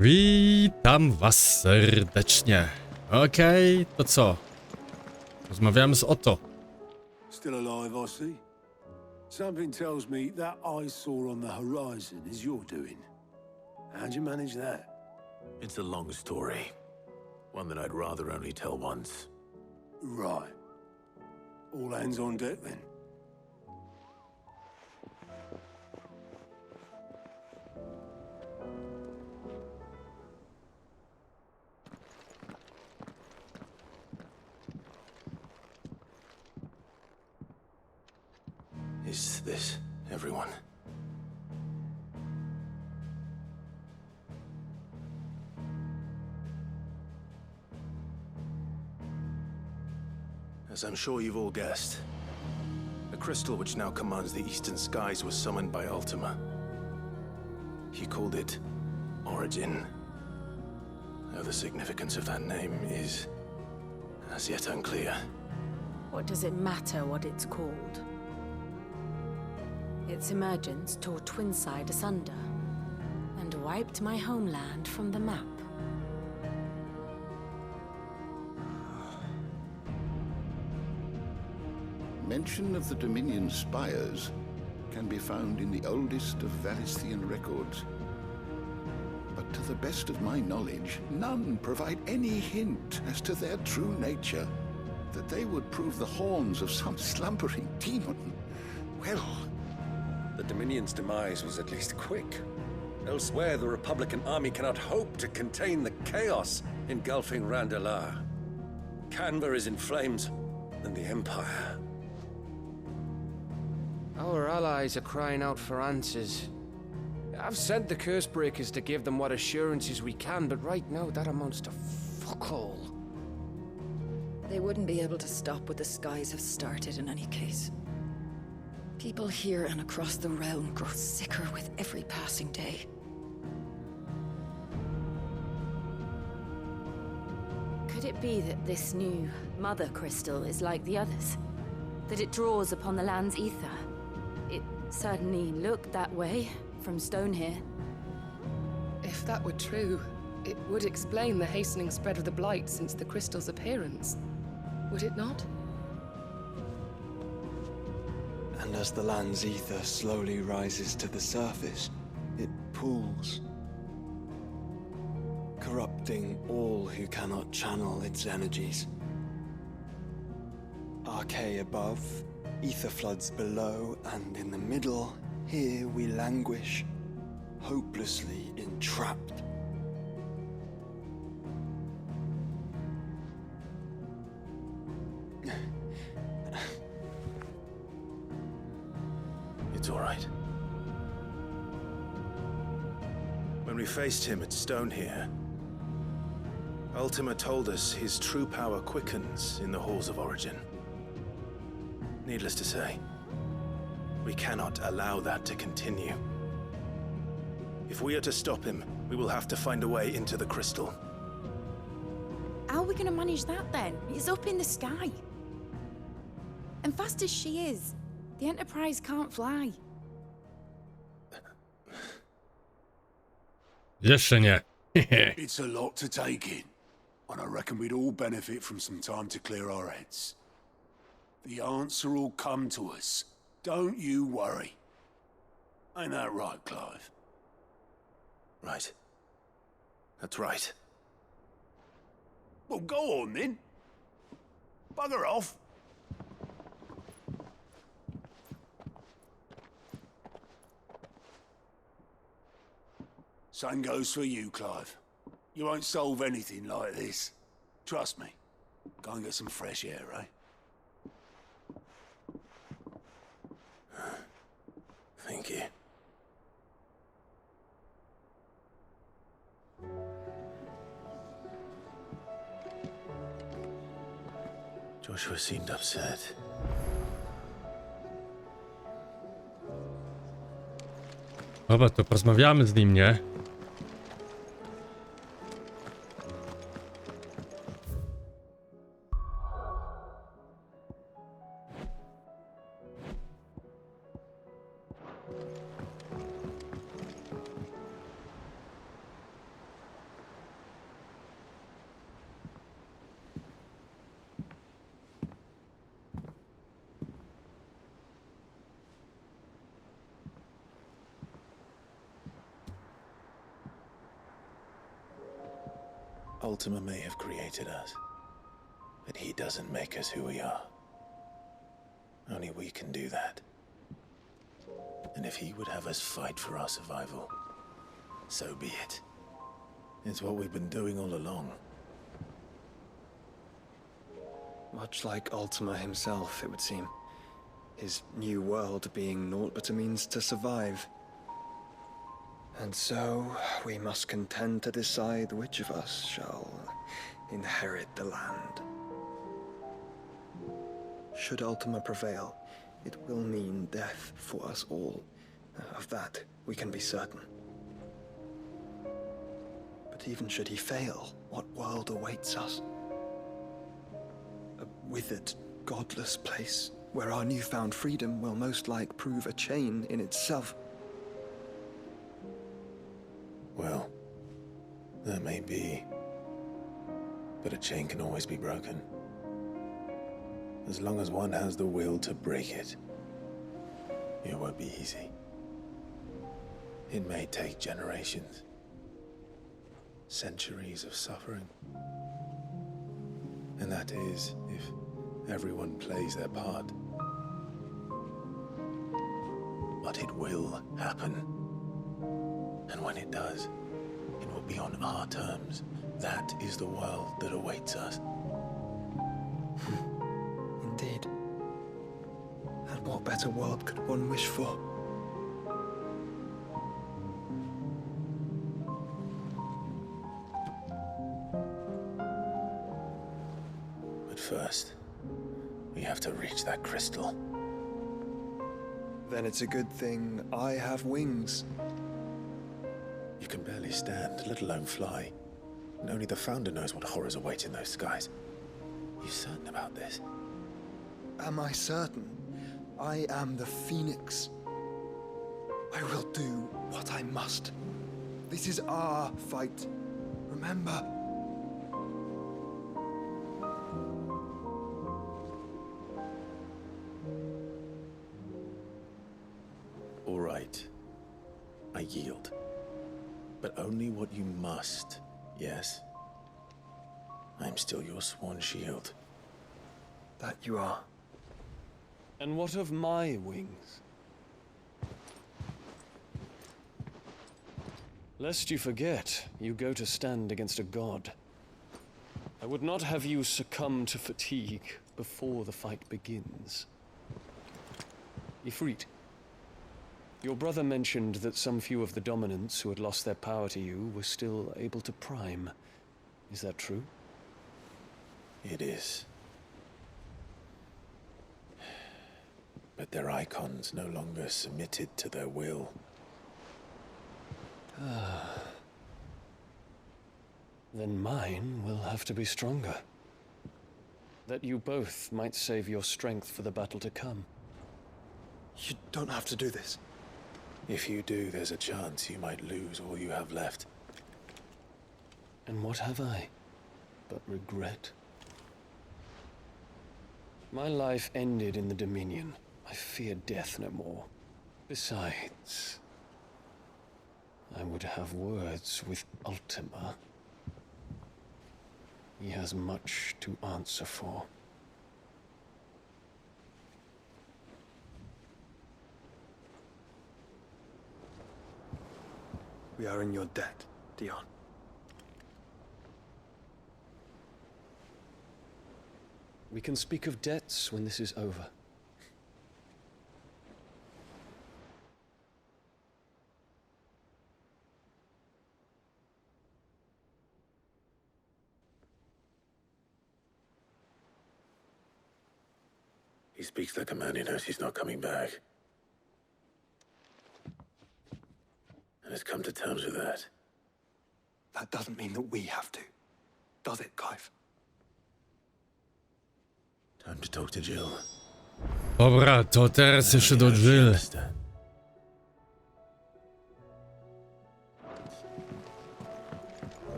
Witam was serdecznie. Okej, to co? Rozmawiamy z Oto. Still alive, I see. Something tells me that eyesore on the horizon is your doing. How'd you manage that? It's a long story. One that I'd rather only tell once. Right. All hands on deck then. Is this everyone? As I'm sure you've all guessed, the crystal which now commands the eastern skies was summoned by Ultima. He called it Origin. Though the significance of that name is as yet unclear. What does it matter what it's called? Its emergence tore Twinside asunder and wiped my homeland from the map. Mention of the Dominion spires can be found in the oldest of Valisthian records. But to the best of my knowledge, none provide any hint as to their true nature. That they would prove the horns of some slumbering demon. Well, the Dominion's demise was at least quick. Elsewhere, the Republican army cannot hope to contain the chaos engulfing Randalar. Canva is in flames, and the Empire. Our allies are crying out for answers. I've sent the Cursebreakers to give them what assurances we can, but right now that amounts to fuck all. They wouldn't be able to stop what the skies have started in any case. People here and across the realm grow sicker with every passing day. Could it be that this new Mother Crystal is like the others? That it draws upon the land's ether? It certainly looked that way from stone here. If that were true, it would explain the hastening spread of the Blight since the crystal's appearance. Would it not? And as the land's ether slowly rises to the surface, it pools, corrupting all who cannot channel its energies. Archae above, ether floods below, and in the middle, here we languish, hopelessly entrapped. It's all right. When we faced him at Stone here, Ultima told us his true power quickens in the halls of Origin. Needless to say, we cannot allow that to continue. If we are to stop him, we will have to find a way into the crystal. How are we gonna manage that then? It's up in the sky. And fast as she is, the Enterprise can't fly. Jeszcze nie. It's a lot to take in, and I reckon we'd all benefit from some time to clear our heads. The answer will come to us. Don't you worry. Ain't that right, Clive? Right. That's right. Well, go on then. Bugger off. Same goes for you, Clive. You won't solve anything like this. Trust me. Go and get some fresh air, eh? Thank you. Joshua seemed upset. Dobra, to porozmawiamy z nim, nie? Ultima may have created us, but he doesn't make us who we are. Only we can do that. And if he would have us fight for our survival, so be it. It's what we've been doing all along. Much like Ultima himself, it would seem. His new world being naught but a means to survive. And so, we must contend to decide which of us shall inherit the land. Should Ultima prevail, it will mean death for us all. Of that, we can be certain. But even should he fail, what world awaits us? A withered, godless place, where our newfound freedom will most like prove a chain in itself. Well, that may be. But a chain can always be broken. As long as one has the will to break it. It won't be easy. It may take generations. Centuries of suffering. And that is if everyone plays their part. But it will happen. And when it does, it will be on our terms. That is the world that awaits us. Indeed. And what better world could one wish for? But first, we have to reach that crystal. Then it's a good thing I have wings. You can barely stand, let alone fly. And only the Founder knows what horrors await in those skies. You certain about this? Am I certain? I am the Phoenix. I will do what I must. This is our fight. Remember? All right. I yield. But only what you must, yes? I'm still your sworn shield. That you are. And what of my wings? Lest you forget, you go to stand against a god. I would not have you succumb to fatigue before the fight begins. Ifrit, your brother mentioned that some few of the dominants who had lost their power to you were still able to prime. Is that true? It is. But their icons no longer submitted to their will. Then mine will have to be stronger. That you both might save your strength for the battle to come. You don't have to do this. If you do, there's a chance you might lose all you have left. And what have I but regret? My life ended in the Dominion. I fear death no more. Besides, I would have words with Ultima. He has much to answer for. We are in your debt, Dion. We can speak of debts when this is over. He speaks like a man who knows he's not coming back. And has come to terms with that. That doesn't mean that we have to. Does it, Clive? Time to talk to Jill. Dobra, to teraz jeszcze do Jill.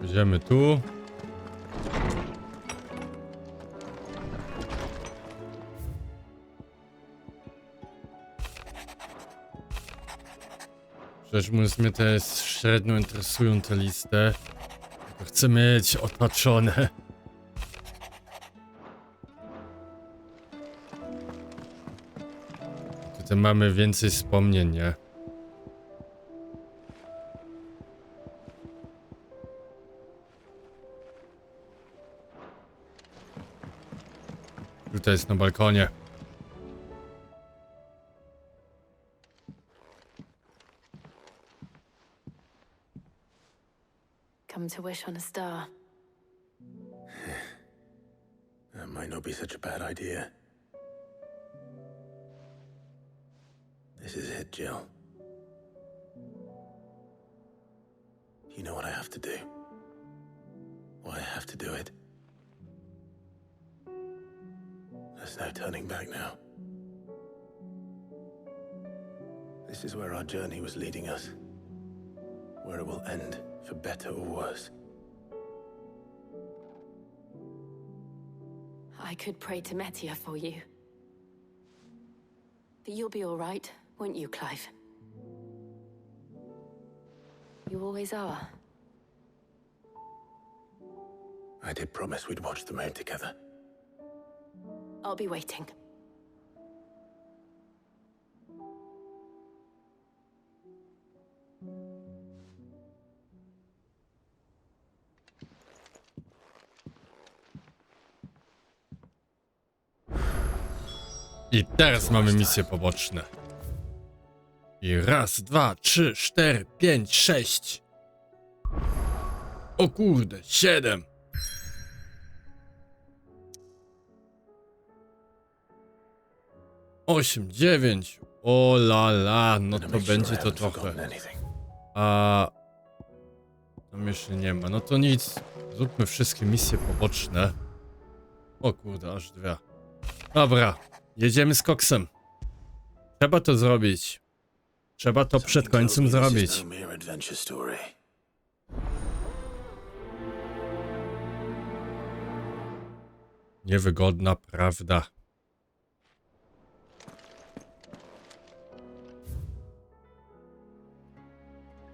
Idziemy tu. Szczerze mówiąc, mnie to jest średnio interesują te listy. Tylko chcę mieć otoczone. Tutaj mamy więcej wspomnień, nie? Tutaj jest na balkonie. Come to wish on a star. That might not be such a bad idea. This is it, Jill. You know what I have to do. Why I have to do it. There's no turning back now. This is where our journey was leading us. Where it will end, for better or worse. I could pray to Metia for you. But you'll be all right, won't you, Clive? You always are. I did promise we'd watch the moon together. I'll be waiting. I teraz mamy misje poboczne. I raz, dwa, trzy, cztery, pięć, sześć. O kurde, 7. Osiem, 9. O la la, no to będzie to trochę. A tam jeszcze nie ma. No to nic. Zróbmy wszystkie misje poboczne. O kurde, aż 2. Dobra, jedziemy z koksem. Trzeba to zrobić. Trzeba to przed końcem zrobić. Niewygodna prawda.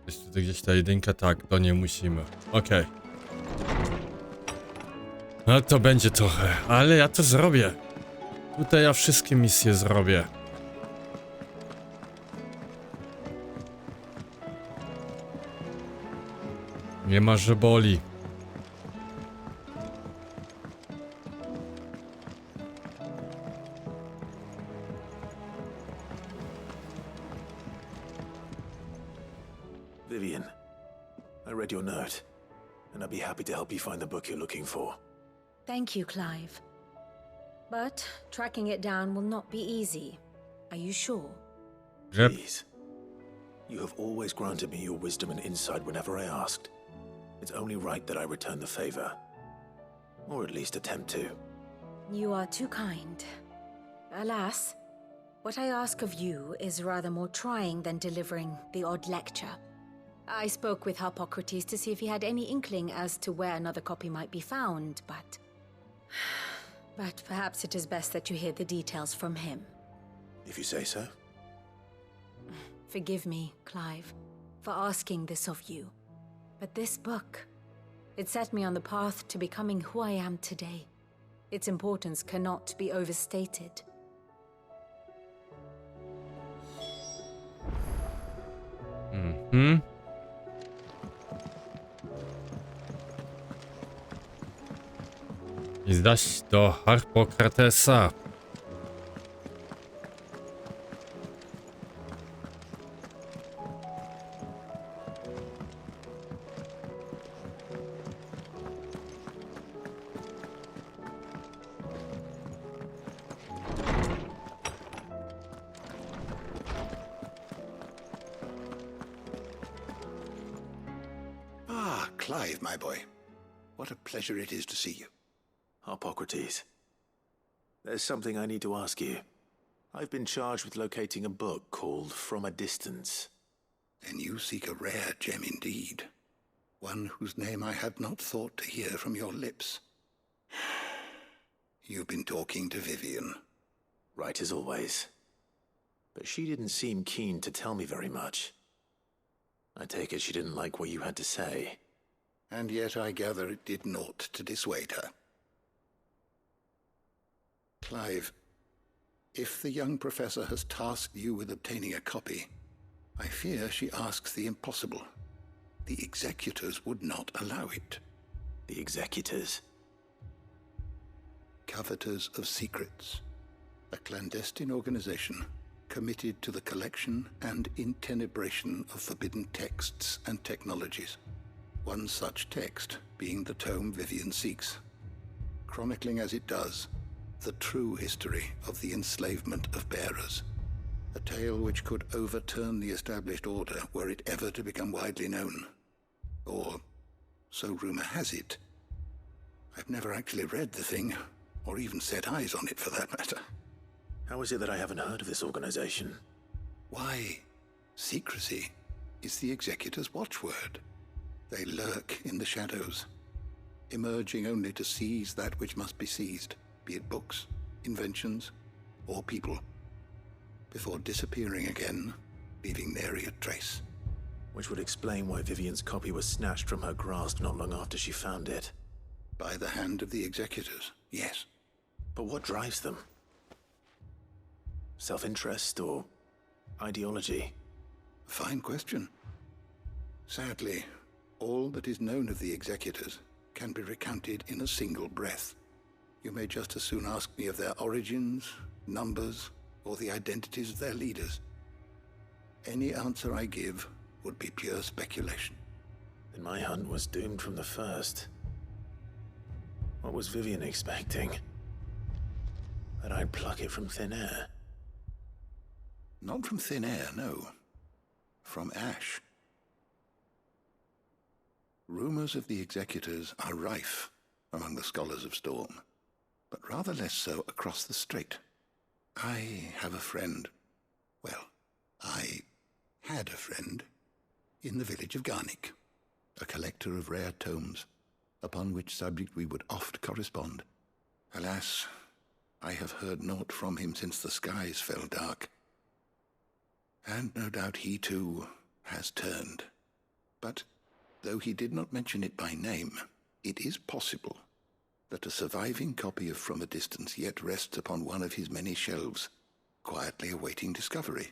Jest tutaj gdzieś ta jedynka? Tak, to nie musimy. Okej. No to będzie trochę, ale ja to zrobię. Tutaj ja wszystkie misje zrobię. Nie ma, że boli. Vivian, I read your note, and I'd be happy to help you find the book you're looking for. Thank you, Clive. But tracking it down will not be easy. Are you sure? Yep. Please. You have always granted me your wisdom and insight whenever I asked. It's only right that I return the favor. Or at least attempt to. You are too kind. Alas, what I ask of you is rather more trying than delivering the odd lecture. I spoke with Hippocrates to see if he had any inkling as to where another copy might be found, but perhaps it is best that you hear the details from him. If you say so. Forgive me, Clive, for asking this of you. But this book, it set me on the path to becoming who I am today. Its importance cannot be overstated. Mhm. I zaś do Hippokratesa. Clive, my boy. What a pleasure it is to see you. Hippocrates. There's something I need to ask you. I've been charged with locating a book called From a Distance. Then you seek a rare gem indeed. One whose name I had not thought to hear from your lips. You've been talking to Vivian. Right as always. But she didn't seem keen to tell me very much. I take it she didn't like what you had to say. And yet I gather it did naught to dissuade her. Clive, if the young professor has tasked you with obtaining a copy, I fear she asks the impossible. The executors would not allow it. The executors? Coveters of Secrets, a clandestine organization committed to the collection and intenebration of forbidden texts and technologies. One such text being the tome Vivian seeks, chronicling as it does the true history of the enslavement of bearers, a tale which could overturn the established order were it ever to become widely known. Or, so rumor has it. I've never actually read the thing, or even set eyes on it for that matter. How is it that I haven't heard of this organization? Why, secrecy is the executor's watchword. They lurk in the shadows, emerging only to seize that which must be seized, be it books, inventions, or people, before disappearing again, leaving nary a trace. Which would explain why Vivian's copy was snatched from her grasp not long after she found it. By the hand of the executors, yes. But what drives them? Self-interest or ideology? Fine question. Sadly, all that is known of the executors can be recounted in a single breath. You may just as soon ask me of their origins, numbers, or the identities of their leaders. Any answer I give would be pure speculation. Then my hunt was doomed from the first. What was Vivian expecting? That I'd pluck it from thin air? Not from thin air, no. From ash. Rumors of the executors are rife among the scholars of Storm, but rather less so across the strait. I have a friend. Well, I had a friend in the village of Garnick, a collector of rare tomes, upon which subject we would oft correspond. Alas, I have heard naught from him since the skies fell dark. And no doubt he too has turned. But though he did not mention it by name, it is possible that a surviving copy of From a Distance yet rests upon one of his many shelves, quietly awaiting discovery.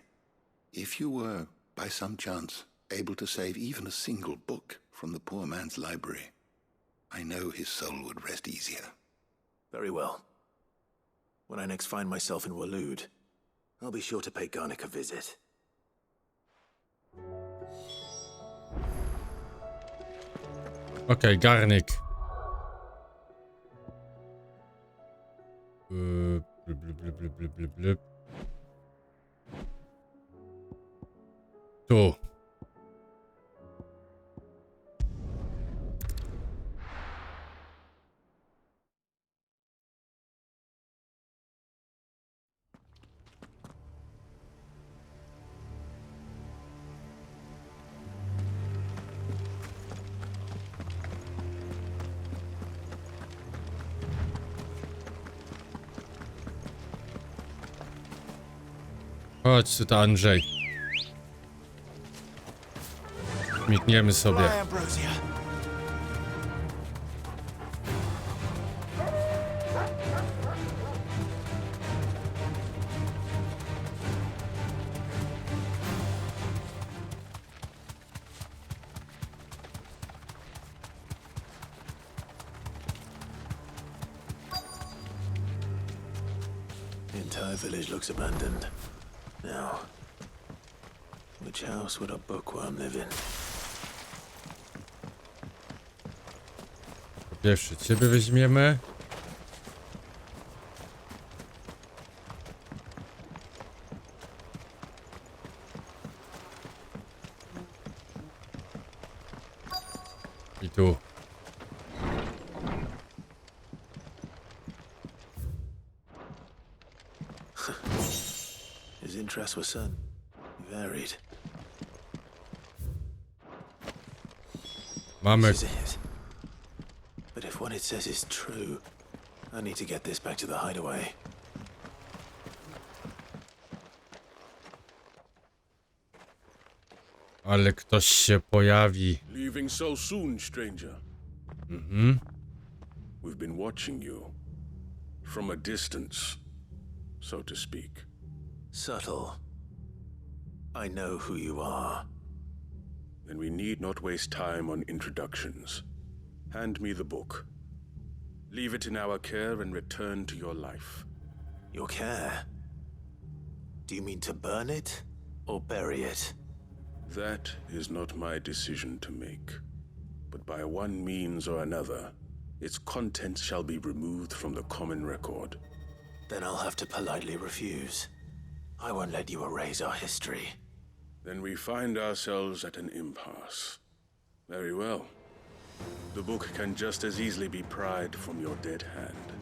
If you were, by some chance, able to save even a single book from the poor man's library, I know his soul would rest easier. Very well. When I next find myself in Waloed, I'll be sure to pay Garnick a visit. Okay, Garnick. Blub, blub, blub, blub, blub, blub. Tu. Chodź tu, Andrzej. Migniemy sobie. The entire village looks abandoned. Now, which house would a bookworm live in? Po pierwsze, ciebie weźmiemy. I tu. His interests were certain, varied. Mamy. This is it. But if what it says is true, I need to get this back to the hideaway. Ale ktoś się pojawi. Leaving so soon, stranger. We've been watching you. From a distance, so to speak. Subtle. I know who you are. Then we need not waste time on introductions. Hand me the book. Leave it in our care and return to your life. Your care? Do you mean to burn it or bury it? That is not my decision to make. But by one means or another, its contents shall be removed from the common record. Then I'll have to politely refuse. I won't let you erase our history. Then we find ourselves at an impasse. Very well. The book can just as easily be pried from your dead hand.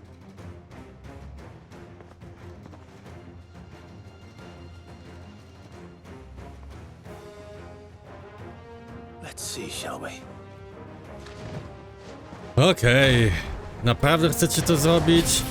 Let's see, shall we? Okej. Naprawdę chcecie to zrobić?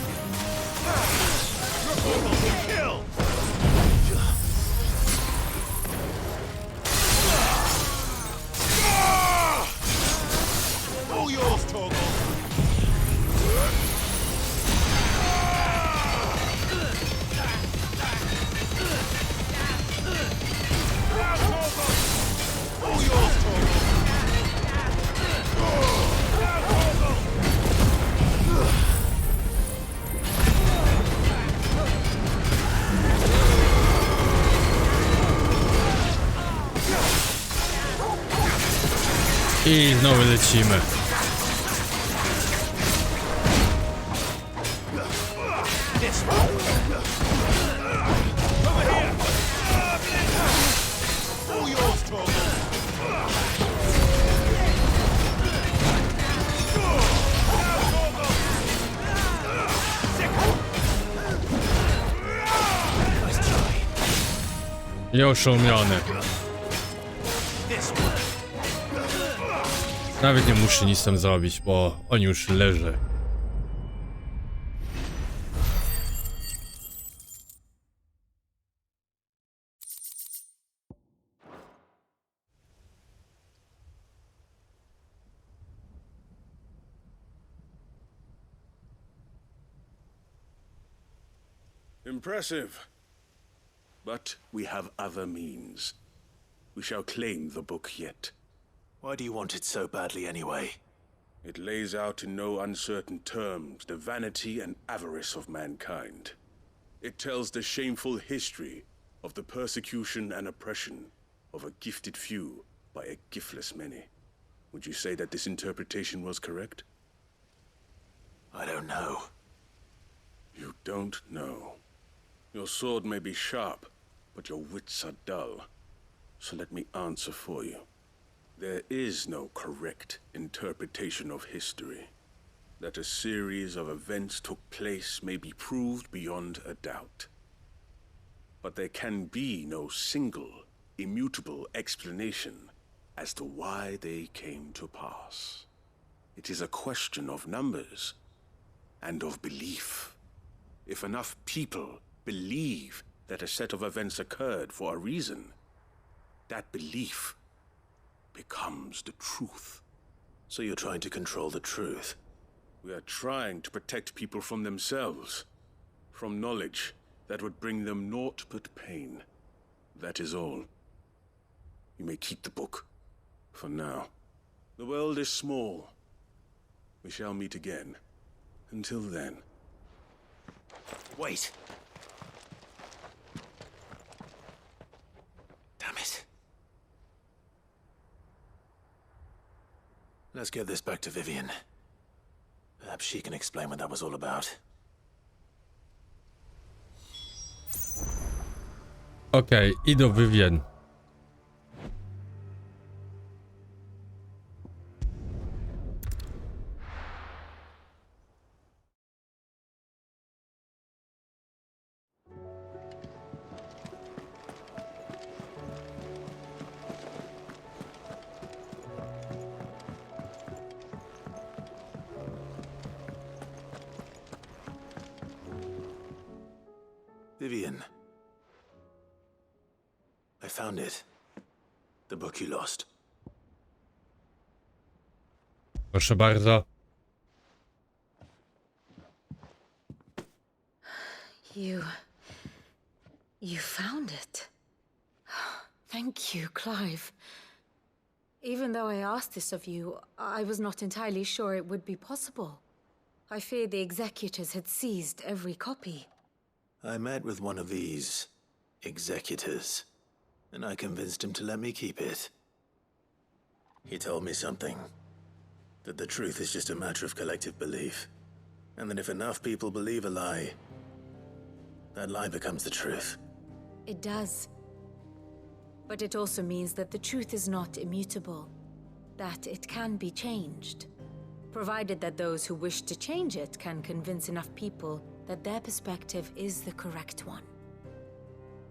I znowu lecimy. Nieoszołomiony. Nawet nie muszę nic tam zrobić, bo on już leży. Impressive. But we have other means. We shall claim the book yet. Why do you want it so badly anyway? It lays out in no uncertain terms the vanity and avarice of mankind. It tells the shameful history of the persecution and oppression of a gifted few by a giftless many. Would you say that this interpretation was correct? I don't know. You don't know. Your sword may be sharp, but your wits are dull. So let me answer for you. There is no correct interpretation of history. That a series of events took place may be proved beyond a doubt. But there can be no single, immutable explanation as to why they came to pass. It is a question of numbers and of belief. If enough people believe that a set of events occurred for a reason, that belief becomes the truth. So you're trying to control the truth? We are trying to protect people from themselves, from knowledge that would bring them naught but pain. That is all. You may keep the book, for now. The world is small. We shall meet again. Until then. Wait! Damn it. Let's get this back to Vivian. Perhaps she can explain what that was all about. Okej, i do Vivien. Vivian. I found it. The book you lost. Proszę bardzo. You found it. Thank you, Clive. Even though I asked this of you, I was not entirely sure it would be possible. I feared the executors had seized every copy. I met with one of these executors, and I convinced him to let me keep it. He told me something. That the truth is just a matter of collective belief. And that if enough people believe a lie, that lie becomes the truth. It does. But it also means that the truth is not immutable. That it can be changed. Provided that those who wish to change it can convince enough people that their perspective is the correct one.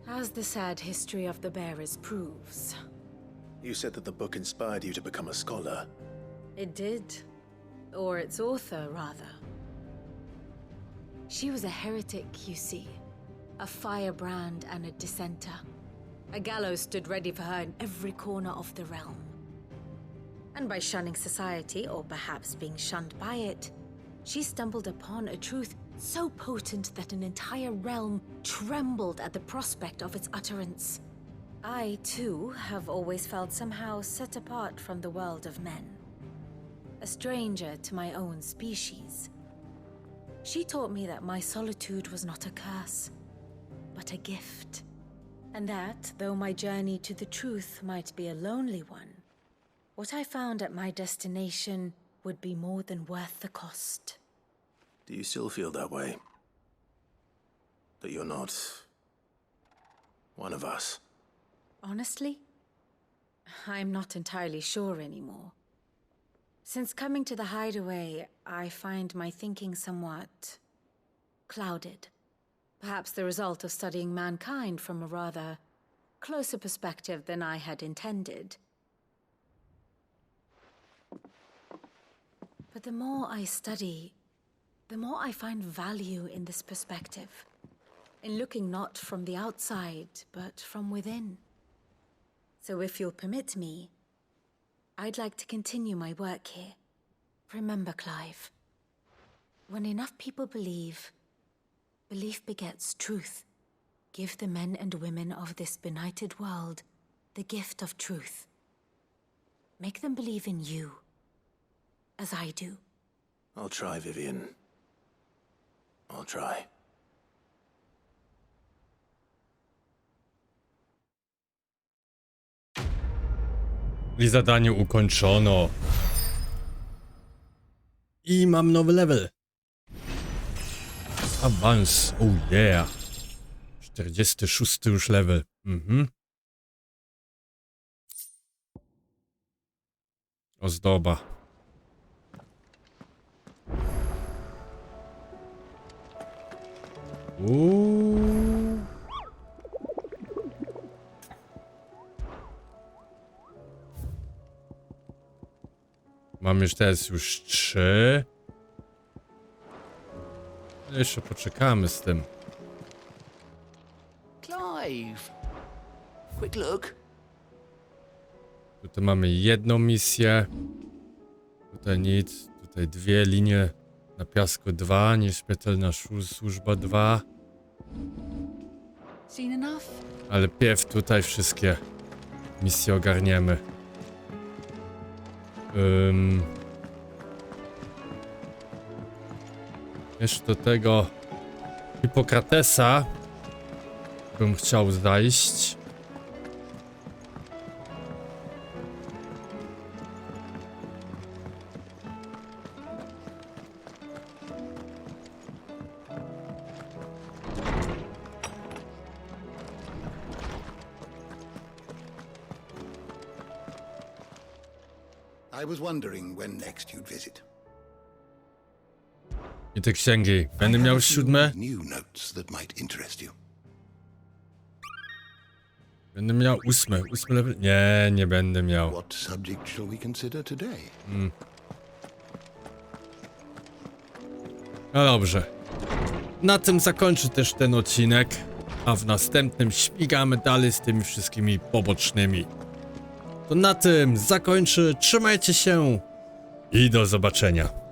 As the sad history of the bearers proves. You said that the book inspired you to become a scholar. It did. Or its author, rather. She was a heretic, you see. A firebrand and a dissenter. A gallows stood ready for her in every corner of the realm. And by shunning society, or perhaps being shunned by it, she stumbled upon a truth so potent that an entire realm trembled at the prospect of its utterance. I, too, have always felt somehow set apart from the world of men. A stranger to my own species. She taught me that my solitude was not a curse, but a gift. And that, though my journey to the truth might be a lonely one, what I found at my destination would be more than worth the cost. Do you still feel that way? That you're not one of us? Honestly, I'm not entirely sure anymore. Since coming to the hideaway, I find my thinking somewhat clouded. Perhaps the result of studying mankind from a rather closer perspective than I had intended. But the more I study, the more I find value in this perspective. In looking not from the outside, but from within. So if you'll permit me, I'd like to continue my work here. Remember, Clive, when enough people believe, belief begets truth. Give the men and women of this benighted world the gift of truth. Make them believe in you, as I do. I'll try, Vivian. I'll try. I zadanie ukończono. I mam nowy level. Awans, oh yeah. 46 już level. Ozdoba. Mam już teraz 3. Jeszcze poczekamy z tym. Clive! Quick look. Tutaj mamy jedną misję. Tutaj nic. Tutaj 2 linie na piasku 2. Nieśmiertelna służba 2. Seen enough? Ale pierw tutaj wszystkie misje ogarniemy. Jeszcze do tego Hipokratesa bym chciał zajść. I was wondering when next you'd visit. I te księgi. Będę miał 7. New notes that might interest you. Będę miał 8. 8 level. Nie będę miał. What subject shall we consider today? No dobrze. Na tym zakończę też ten odcinek. A w następnym śmigamy dalej z tymi wszystkimi pobocznymi. to na tym zakończę. Trzymajcie się i do zobaczenia.